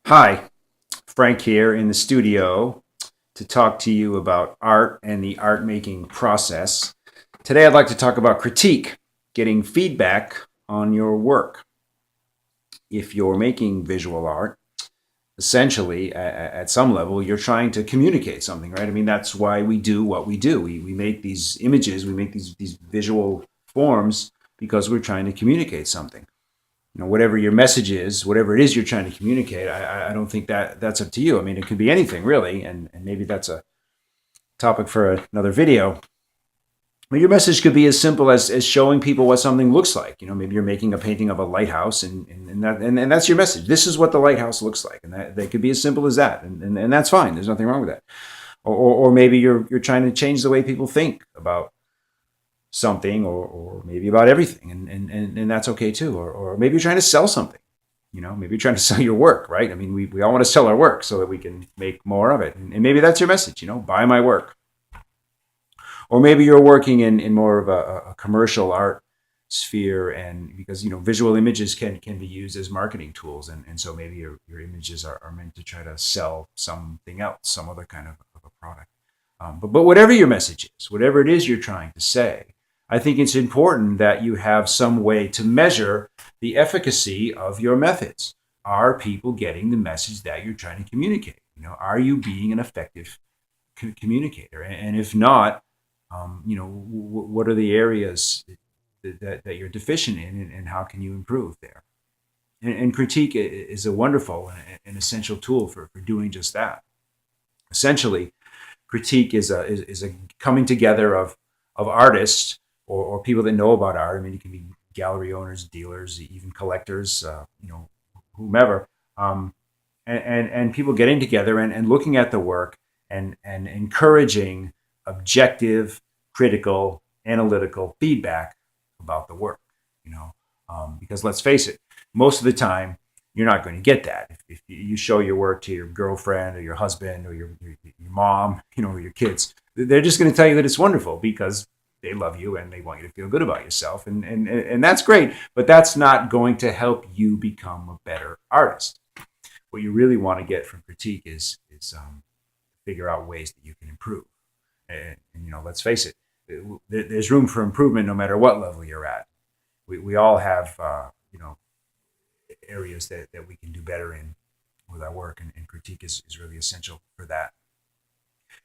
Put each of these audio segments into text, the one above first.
Hi, Frank here in the studio to talk to you about art and the art making process. Today, I'd like to talk about critique, getting feedback on your work. If you're making visual art, essentially, at some level, you're trying to communicate something, right? I mean, that's why we do what we do. We make these images, we make these visual forms because we're trying to communicate something. Whatever your message is, whatever it is you're trying to communicate, I don't think that's up to you. I mean, it could be anything really, and maybe that's a topic for another video. But your message could be as simple as showing people what something looks like. Maybe you're making a painting of a lighthouse, and that's your message. This is what the lighthouse looks like, and that could be as simple as that, and that's fine. There's nothing wrong with that. Or maybe you're trying to change the way people think about something, or maybe about everything, and that's okay too. Or maybe you're trying to sell something. Maybe you're trying to sell your work, right? I mean, we all want to sell our work so that we can make more of it, and maybe that's your message. Buy my work. Or maybe you're working in more of a commercial art sphere, and because visual images can be used as marketing tools, and so maybe your images are meant to try to sell something else, some other kind of a product. But whatever your message is, whatever it is you're trying to say, I think it's important that you have some way to measure the efficacy of your methods. Are people getting the message that you're trying to communicate? Are you being an effective communicator? And if not, what are the areas that you're deficient in, and how can you improve there? And critique is a wonderful and essential tool for doing just that. Essentially, critique is a coming together of artists, or people that know about art. I mean, it can be gallery owners, dealers, even collectors, whomever, and people getting together and looking at the work, and encouraging objective, critical, analytical feedback about the work. Because let's face it, most of the time you're not going to get that. If you show your work to your girlfriend or your husband or your mom, or your kids, they're just going to tell you that it's wonderful because they love you and they want you to feel good about yourself, and that's great. But that's not going to help you become a better artist. What you really want to get from critique is figure out ways that you can improve. And let's face it, there's room for improvement no matter what level you're at. We all have areas that we can do better in with our work, and critique is really essential for that.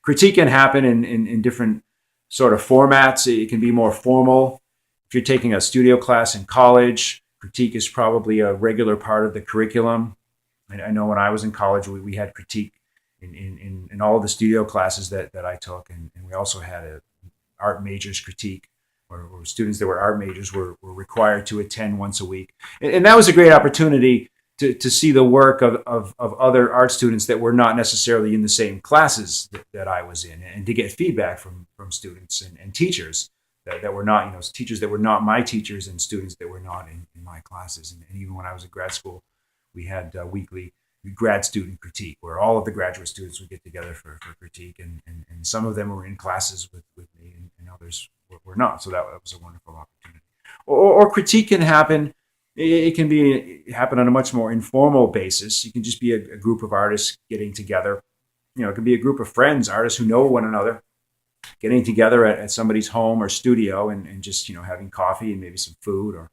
Critique can happen in different sort of formats. It can be more formal. If you're taking a studio class in college, critique is probably a regular part of the curriculum. I know when I was in college, we had critique in all of the studio classes that I took, and we also had a art majors critique, or students that were art majors were required to attend once a week. And that was a great opportunity to see the work of other art students that were not necessarily in the same classes that I was in, and to get feedback from students and teachers that were not, teachers that were not my teachers, and students that were not in my classes. And even when I was at grad school, we had weekly grad student critique, where all of the graduate students would get together for critique, and some of them were in classes with me, and others were not. So that was a wonderful opportunity. Or critique can happen. It can happen on a much more informal basis. You can just be a group of artists getting together. It can be a group of friends, artists who know one another, getting together at somebody's home or studio, and just having coffee and maybe some food or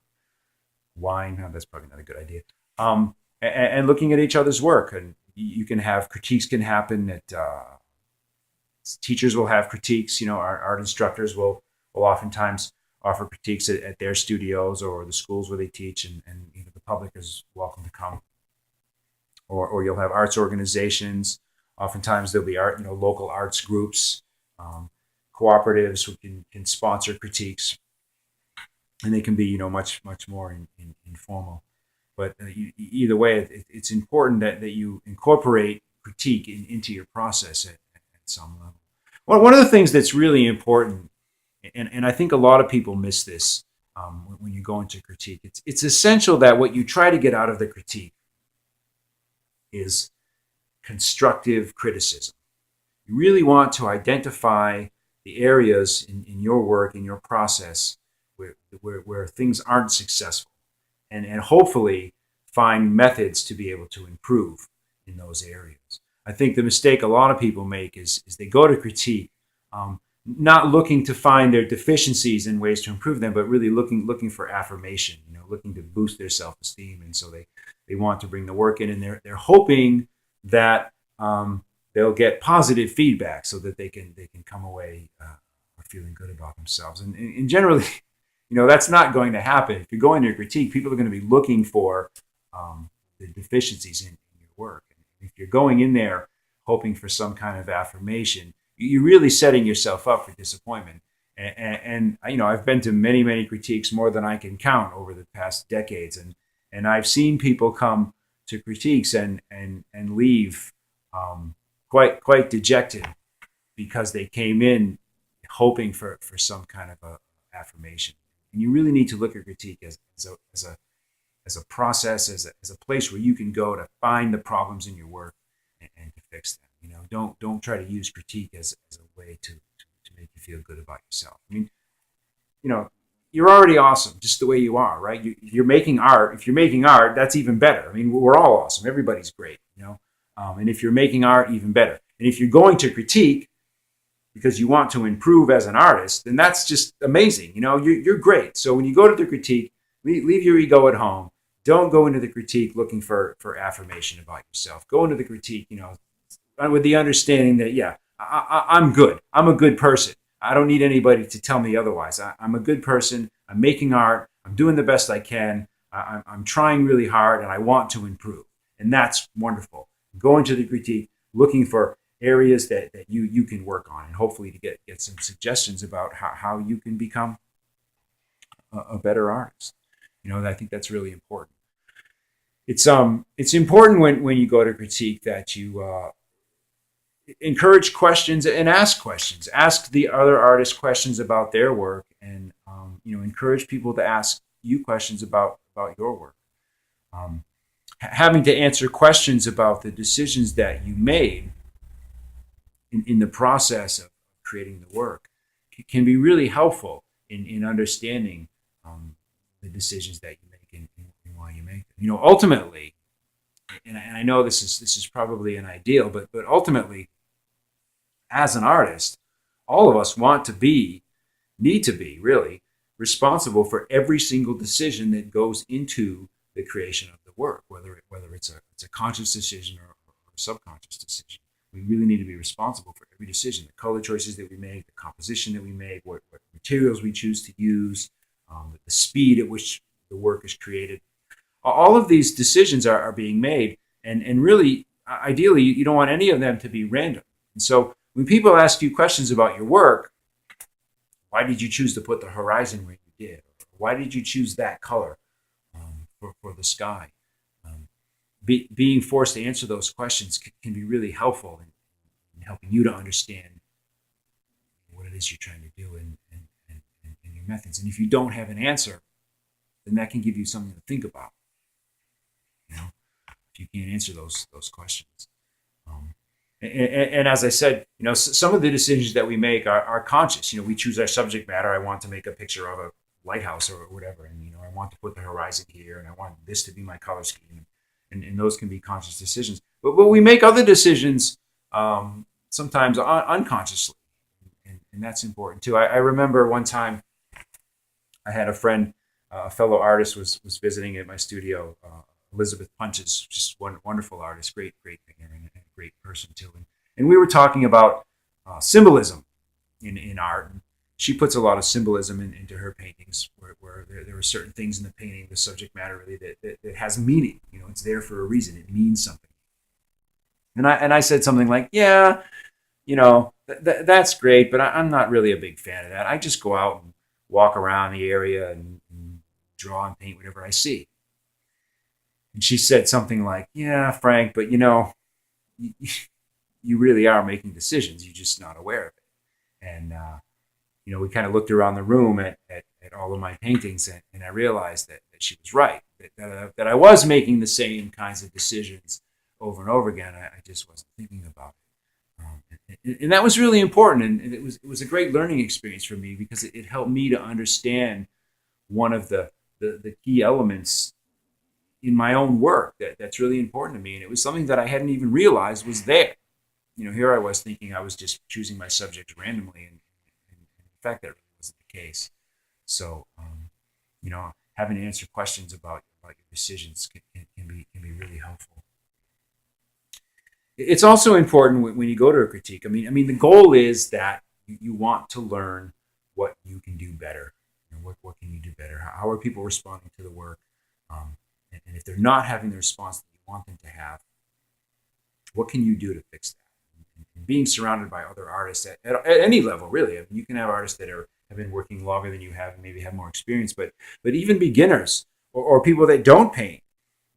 wine. Oh, that's probably not a good idea. And looking at each other's work, and you can have critiques can happen at teachers will have critiques. Our art instructors will oftentimes offer critiques at their studios or the schools where they teach, and the public is welcome to come. Or you'll have arts organizations. Oftentimes there'll be local arts groups, cooperatives who can sponsor critiques, and they can be much more informal. But either way, it's important that you incorporate critique into your process at some level. Well, one of the things that's really important, and I think a lot of people miss this when you go into critique, it's essential that what you try to get out of the critique is constructive criticism. You really want to identify the areas in your work, in your process, where things aren't successful, and hopefully find methods to be able to improve. in those areas. I think the mistake a lot of people make is they go to critique, not looking to find their deficiencies and ways to improve them, but really looking for affirmation, looking to boost their self-esteem. And so they want to bring the work in, and they're hoping that they'll get positive feedback so that they can come away feeling good about themselves. And generally, that's not going to happen. If you're going to critique, people are going to be looking for the deficiencies in your work. And if you're going in there hoping for some kind of affirmation, you're really setting yourself up for disappointment. And I've been to many, many critiques, more than I can count over the past decades. And I've seen people come to critiques and leave quite dejected because they came in hoping for some kind of a affirmation. And you really need to look at critique as a process, as a place where you can go to find the problems in your work and to fix them. Don't try to use critique as a way to make you feel good about yourself. I mean, you're already awesome just the way you are, right? You're making art. If you're making art, that's even better. I mean, we're all awesome. Everybody's great, and if you're making art, even better. And if you're going to critique because you want to improve as an artist, then that's just amazing. You're great. So when you go to the critique, leave your ego at home. Don't go into the critique looking for affirmation about yourself. Go into the critique, with the understanding that, yeah, I'm good. I'm a good person. I don't need anybody to tell me otherwise. I'm a good person. I'm making art. I'm doing the best I can. I'm trying really hard, and I want to improve. And that's wonderful. Go into the critique looking for areas that you can work on, and hopefully to get some suggestions about how you can become a better artist. I think that's really important. It's important when you go to critique that you encourage questions and ask questions. Ask the other artists questions about their work, and encourage people to ask you questions about your work. Having to answer questions about the decisions that you made in the process of creating the work can be really helpful in understanding the decisions that you make and why you make them. Ultimately, and I know this is probably an ideal, but ultimately, as an artist, all of us need to be really responsible for every single decision that goes into the creation of the work, whether it's a conscious decision or a subconscious decision. We really need to be responsible for every decision, the color choices that we make, the composition that we make, what materials we choose to use, the speed at which the work is created. All of these decisions are being made, and really, ideally, you don't want any of them to be random. And so when people ask you questions about your work, why did you choose to put the horizon where you did? Why did you choose that color for the sky? Being forced to answer those questions can be really helpful in helping you to understand what it is you're trying to do and your methods. And if you don't have an answer, then that can give you something to think about. If you can't answer those questions. And as I said, some of the decisions that we make are conscious. We choose our subject matter. I want to make a picture of a lighthouse or whatever, and I want to put the horizon here, and I want this to be my color scheme. And those can be conscious decisions. But we make other decisions sometimes unconsciously, and that's important too. I remember one time I had a friend, a fellow artist, was visiting at my studio. Elizabeth Punches, just one wonderful artist, great painter, and a great person too. And we were talking about symbolism in art. And she puts a lot of symbolism into her paintings, where there are certain things in the painting, the subject matter really that has meaning. It's there for a reason. It means something. And I said something like, yeah, that's great, but I'm not really a big fan of that. I just go out and walk around the area and draw and paint whatever I see. And she said something like, yeah, Frank, but you really are making decisions. You're just not aware of it. And we kind of looked around the room at all of my paintings, and I realized that she was right, that I was making the same kinds of decisions over and over again. I just wasn't thinking about it. And that was really important, and it was a great learning experience for me, because it helped me to understand one of the key elements in my own work that's really important to me. And it was something that I hadn't even realized was there. Here I was thinking I was just choosing my subjects randomly, and in fact, that really wasn't the case. So, having to answer questions about your decisions can be really helpful. It's also important when you go to a critique. The goal is that you want to learn what you can do better. What can you do better? How are people responding to the work? And if they're not having the response that you want them to have, what can you do to fix that? And being surrounded by other artists at any level, really. You can have artists that have been working longer than you have, and maybe have more experience, but even beginners or people that don't paint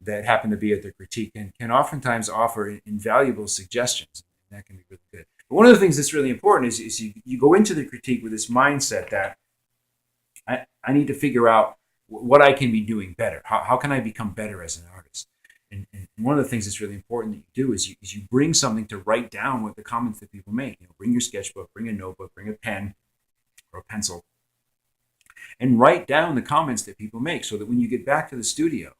that happen to be at the critique can oftentimes offer invaluable suggestions. And that can be really good. But one of the things that's really important is you go into the critique with this mindset that I need to figure out what I can be doing better. How can I become better as an artist? And one of the things that's really important that you do is you bring something to write down what the comments that people make. Bring your sketchbook, bring a notebook, bring a pen or a pencil, and write down the comments that people make so that when you get back to the studio,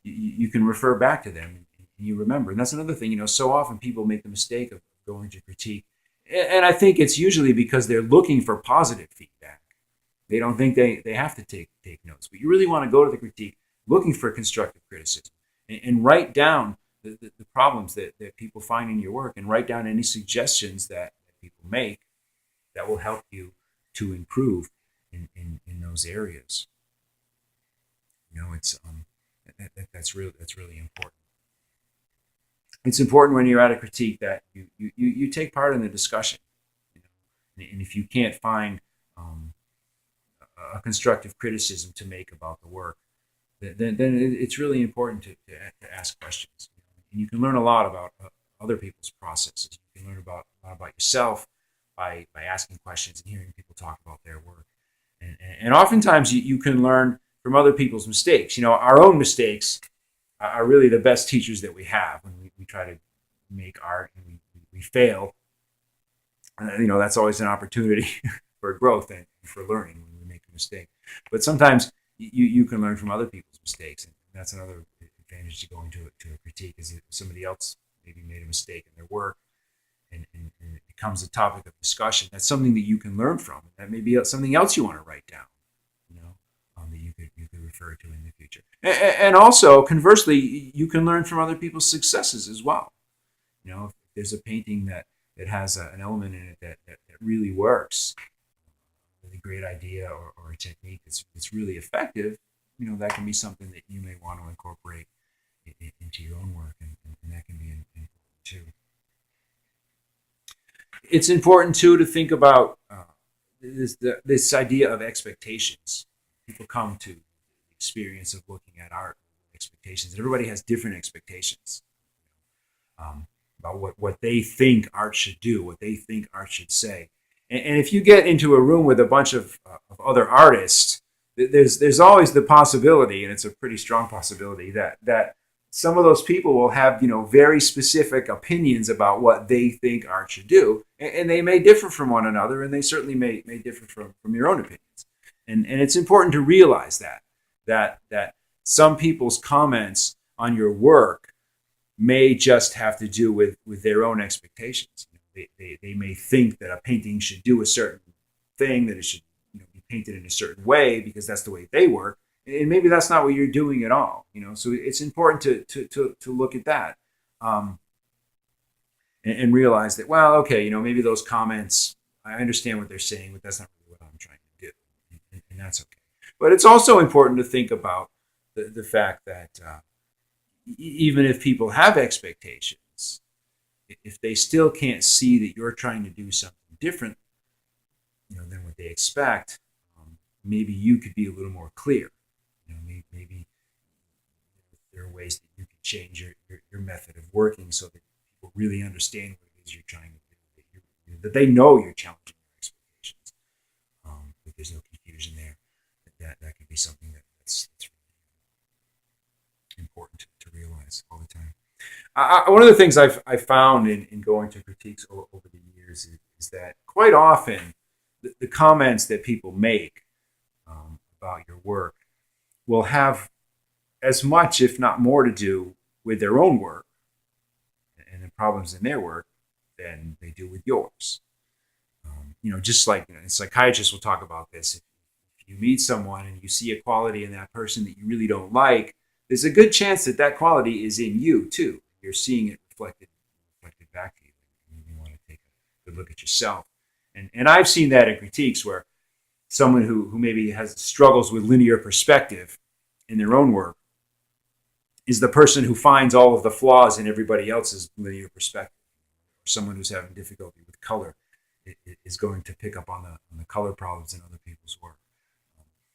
you can refer back to them and you remember. And that's another thing, so often people make the mistake of going to critique. And I think it's usually because they're looking for positive feedback. They don't think they have to take notes. But you really want to go to the critique looking for constructive criticism and write down the problems that people find in your work, and write down any suggestions that people make that will help you to improve in those areas. It's that's really important. It's important when you're at a critique that you take part in the discussion. And if you can't find a constructive criticism to make about the work, then it's really important to ask questions. And you can learn a lot about other people's processes. You can learn a lot about yourself by asking questions and hearing people talk about their work. And oftentimes you can learn from other people's mistakes. Our own mistakes are really the best teachers that we have when we try to make art and we fail. And, that's always an opportunity for growth and for learning when we make a mistake. But sometimes you can learn from other people's mistakes, and that's another advantage to going to a critique, is if somebody else maybe made a mistake in their work and it becomes a topic of discussion. That's something that you can learn from. That may be something else you want to write down, that you could refer to in the future. And also, conversely, you can learn from other people's successes as well. If there's a painting that has an element in it that really works, a great idea or a technique that's really effective, that can be something that you may want to incorporate into your own work, and that can be important too. It's important too to think about this idea of expectations. People come to the experience of looking at art with expectations, and everybody has different expectations about what they think art should do, what they think art should say. And if you get into a room with a bunch of other artists, there's always the possibility, and it's a pretty strong possibility, that some of those people will have very specific opinions about what they think art should do, and they may differ from one another, and they certainly may differ from your own opinions. And it's important to realize that some people's comments on your work may just have to do with their own expectations. They may think that a painting should do a certain thing, that it should be painted in a certain way because that's the way they work, and maybe that's not what you're doing at all. So it's important to look at that and realize that, well, okay, maybe those comments, I understand what they're saying, but that's not really what I'm trying to do, and that's okay. But it's also important to think about the fact that even if people have expectations, if they still can't see that you're trying to do something different, than what they expect, maybe you could be a little more clear. Maybe there are ways that you can change your method of working so that people really understand what it is you're trying to do, that they know you're challenging your expectations, that there's no confusion there. That could be something that's really important to realize all the time. One of the things I've found in going to critiques over the years is that quite often the comments that people make about your work will have as much, if not more, to do with their own work and the problems in their work than they do with yours. Just like psychiatrists will talk about this. If you meet someone and you see a quality in that person that you really don't like, there's a good chance that that quality is in you too. You're seeing it reflected back to you. You want to take a good look at yourself. And I've seen that in critiques where someone who maybe has struggles with linear perspective in their own work is the person who finds all of the flaws in everybody else's linear perspective. Or someone who's having difficulty with color is going to pick up on the color problems in other people's work.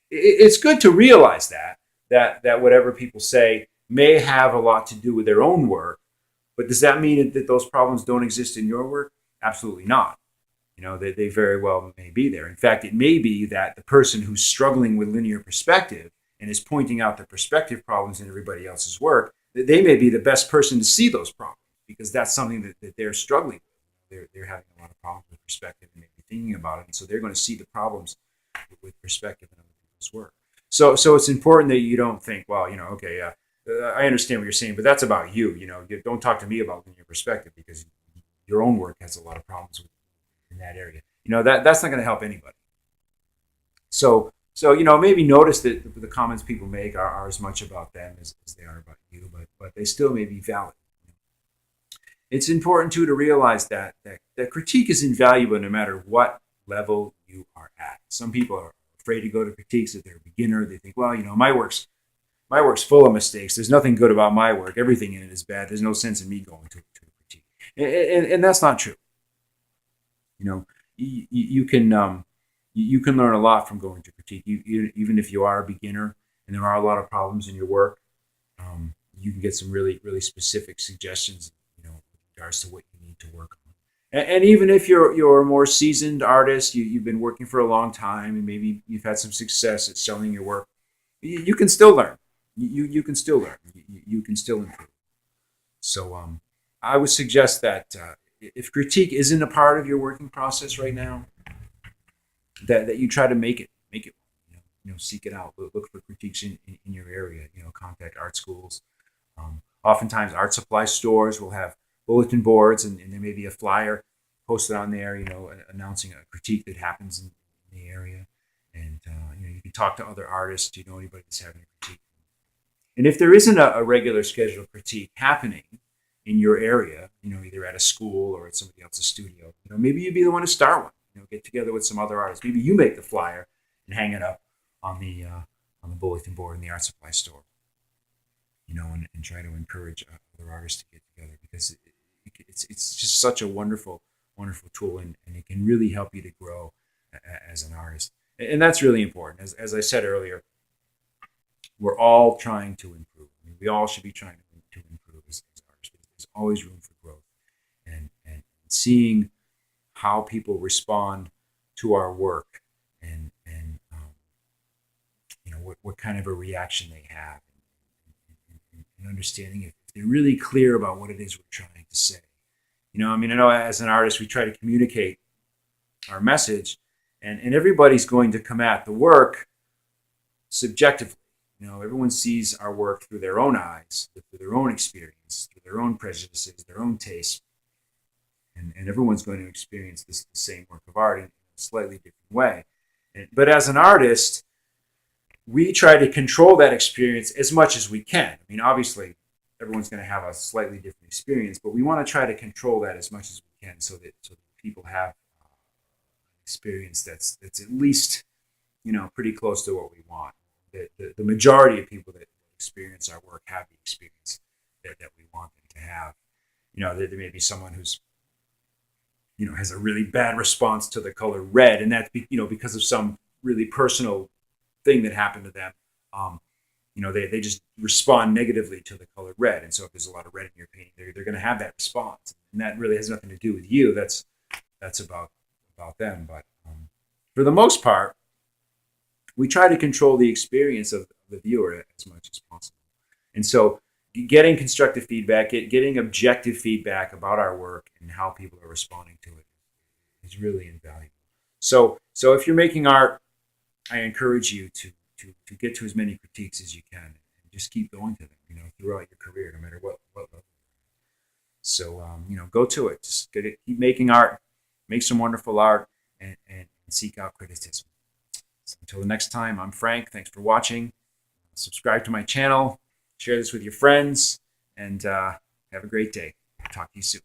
It's good to realize that whatever people say may have a lot to do with their own work, but does that mean that those problems don't exist in your work? Absolutely not. They very well may be there. In fact, it may be that the person who's struggling with linear perspective and is pointing out the perspective problems in everybody else's work, that they may be the best person to see those problems because that's something that they're struggling with. They're having a lot of problems with perspective and maybe thinking about it. And so they're going to see the problems with perspective in other people's work. So it's important that you don't think, well, okay, yeah, I understand what you're saying, but that's about you. You don't talk to me about linear perspective because your own work has a lot of problems in that area. That's not going to help anybody. So maybe notice that the comments people make are as much about them as they are about you, but they still may be valid. It's important too to realize that critique is invaluable no matter what level you are at. Some people are afraid to go to critiques if they're a beginner. They think, well, my work's full of mistakes. There's nothing good about my work. Everything in it is bad. There's no sense in me going to a critique, and that's not true. You can learn a lot from going to critique. Even if you are a beginner and there are a lot of problems in your work, you can get some really, really specific suggestions, with regards to what you need to work on. And even if you're a more seasoned artist, you've been working for a long time, and maybe you've had some success at selling your work, you can still learn. You can still learn. You can still improve. So I would suggest that if critique isn't a part of your working process right now, that you try to make it, seek it out. Look for critiques in your area. Contact art schools. Oftentimes, art supply stores will have bulletin boards, and there may be a flyer posted on there, announcing a critique that happens in the area. And you can talk to other artists. Do you know anybody that's having a critique? And if there isn't a regular scheduled critique happening in your area, either at a school or at somebody else's studio, maybe you'd be the one to start one. Get together with some other artists. Maybe you make the flyer and hang it up on the bulletin board in the art supply store. And try to encourage other artists to get together because it's just such a wonderful tool, and it can really help you to grow as an artist. And that's really important. As I said earlier, we're all trying to improve. We all should be trying to improve as artists. There's always room for growth, and seeing how people respond to our work and what kind of a reaction they have, and understanding if they're really clear about what it is we're trying to say. I know as an artist we try to communicate our message, and everybody's going to come at the work subjectively. Everyone sees our work through their own eyes, through their own experience, through their own prejudices, their own tastes. And everyone's going to experience the same work of art in a slightly different way. But as an artist, we try to control that experience as much as we can. Obviously, everyone's going to have a slightly different experience, but we want to try to control that as much as we can so that people have an experience that's at least, pretty close to what we want. The majority of people that experience our work have the experience that we want them to have. There may be someone who's has a really bad response to the color red, and that's because of some really personal thing that happened to them. They just respond negatively to the color red, and so if there's a lot of red in your painting, they're going to have that response, and that really has nothing to do with you. That's about them. But for the most part, we try to control the experience of the viewer as much as possible, and so getting constructive feedback, getting objective feedback about our work and how people are responding to it is really invaluable. So if you're making art, I encourage you to get to as many critiques as you can just keep going to them, throughout your career, no matter what level. So, go to it. Just keep making art, make some wonderful art, and seek out criticism. So until the next time, I'm Frank. Thanks for watching. Subscribe to my channel, share this with your friends, and have a great day. Talk to you soon.